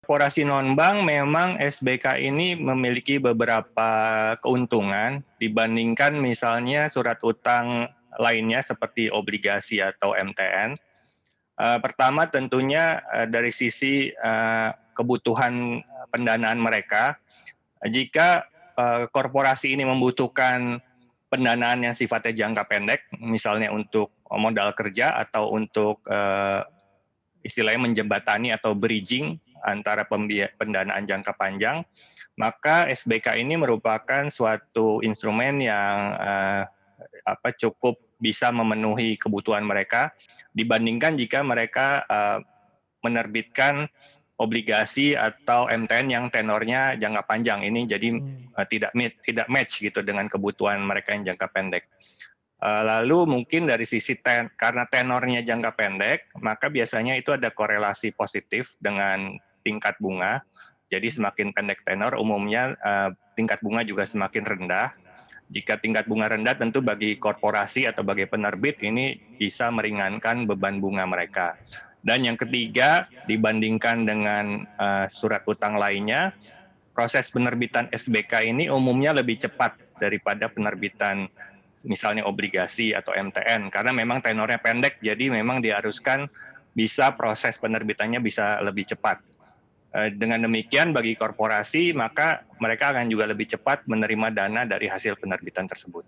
Korporasi non-bank memang SBK ini memiliki beberapa keuntungan dibandingkan misalnya surat utang lainnya seperti obligasi atau MTN. Pertama tentunya dari sisi kebutuhan pendanaan mereka. Jika korporasi ini membutuhkan pendanaan yang sifatnya jangka pendek, misalnya untuk modal kerja atau untuk istilahnya menjembatani atau bridging antara pendanaan jangka panjang, maka SBK ini merupakan suatu instrumen yang cukup bisa memenuhi kebutuhan mereka dibandingkan jika mereka menerbitkan obligasi atau MTN yang tenornya jangka panjang. Ini jadi tidak match gitu dengan kebutuhan mereka yang jangka pendek. Lalu mungkin dari sisi karena tenornya jangka pendek, maka biasanya itu ada korelasi positif dengan tingkat bunga. Jadi semakin pendek tenor, umumnya tingkat bunga juga semakin rendah. Jika tingkat bunga rendah, tentu bagi korporasi atau bagi penerbit ini bisa meringankan beban bunga mereka. Dan yang ketiga, dibandingkan dengan surat utang lainnya, proses penerbitan SBK ini umumnya lebih cepat daripada penerbitan misalnya obligasi atau MTN, karena memang tenornya pendek, jadi memang diharuskan bisa proses penerbitannya bisa lebih cepat. Dengan demikian bagi korporasi, maka mereka akan juga lebih cepat menerima dana dari hasil penerbitan tersebut.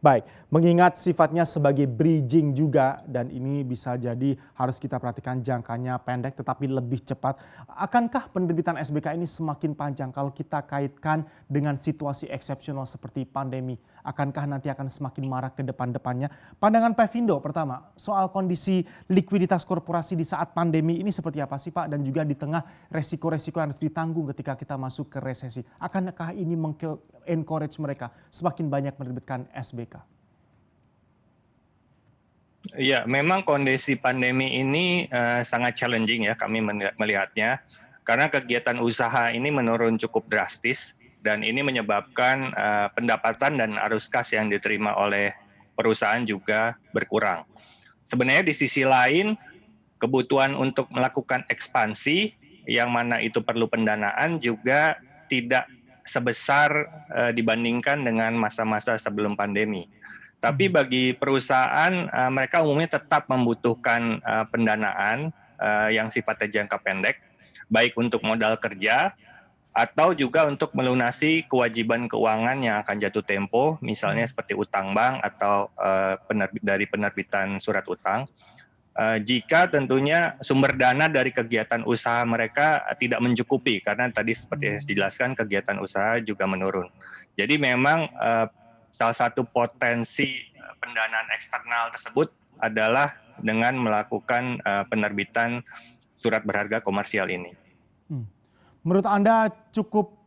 Baik, mengingat sifatnya sebagai bridging juga dan ini bisa jadi harus kita perhatikan jangkanya pendek tetapi lebih cepat. Akankah penerbitan SBK ini semakin panjang kalau kita kaitkan dengan situasi eksepsional seperti pandemi? Akankah nanti akan semakin marak ke depan-depannya? Pandangan Pevindo pertama, soal kondisi likuiditas korporasi di saat pandemi ini seperti apa sih Pak? Dan juga di tengah resiko-resiko yang harus ditanggung ketika kita masuk ke resesi. Akankah ini encourage mereka semakin banyak menerbitkan SBK? Ya, memang kondisi pandemi ini sangat challenging ya kami melihatnya, karena kegiatan usaha ini menurun cukup drastis dan ini menyebabkan pendapatan dan arus kas yang diterima oleh perusahaan juga berkurang. Sebenarnya di sisi lain, kebutuhan untuk melakukan ekspansi yang mana itu perlu pendanaan juga tidak sebesar dibandingkan dengan masa-masa sebelum pandemi. Tapi bagi perusahaan, mereka umumnya tetap membutuhkan pendanaan yang sifatnya jangka pendek, baik untuk modal kerja atau juga untuk melunasi kewajiban keuangan yang akan jatuh tempo, misalnya seperti utang bank atau dari penerbitan surat utang. Jika tentunya sumber dana dari kegiatan usaha mereka tidak mencukupi, karena tadi seperti yang dijelaskan kegiatan usaha juga menurun. Jadi memang salah satu potensi pendanaan eksternal tersebut adalah dengan melakukan penerbitan surat berharga komersial ini. Menurut Anda cukup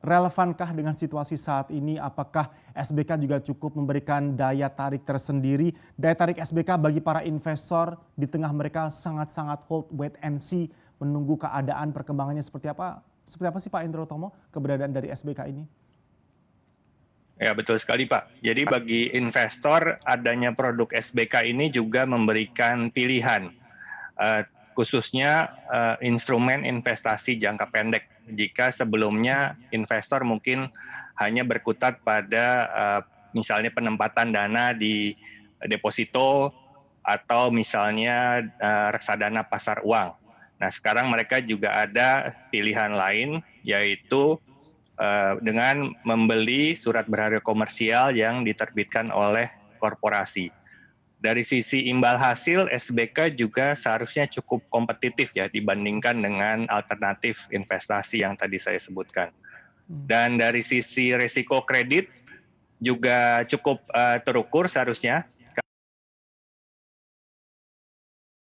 relevankah dengan situasi saat ini? Apakah SBK juga cukup memberikan daya tarik tersendiri? Daya tarik SBK bagi para investor di tengah mereka sangat-sangat hold, wait and see, menunggu keadaan perkembangannya seperti apa? Seperti apa sih Pak Indro Utomo keberadaan dari SBK ini? Ya, betul sekali Pak. Jadi bagi investor, adanya produk SBK ini juga memberikan pilihan, khususnya instrumen investasi jangka pendek. Jika sebelumnya investor mungkin hanya berkutat pada misalnya penempatan dana di deposito atau misalnya reksadana pasar uang. Nah, sekarang mereka juga ada pilihan lain, yaitu dengan membeli surat berharga komersial yang diterbitkan oleh korporasi. Dari sisi imbal hasil, SBK juga seharusnya cukup kompetitif ya dibandingkan dengan alternatif investasi yang tadi saya sebutkan. Dan dari sisi risiko kredit juga cukup terukur seharusnya.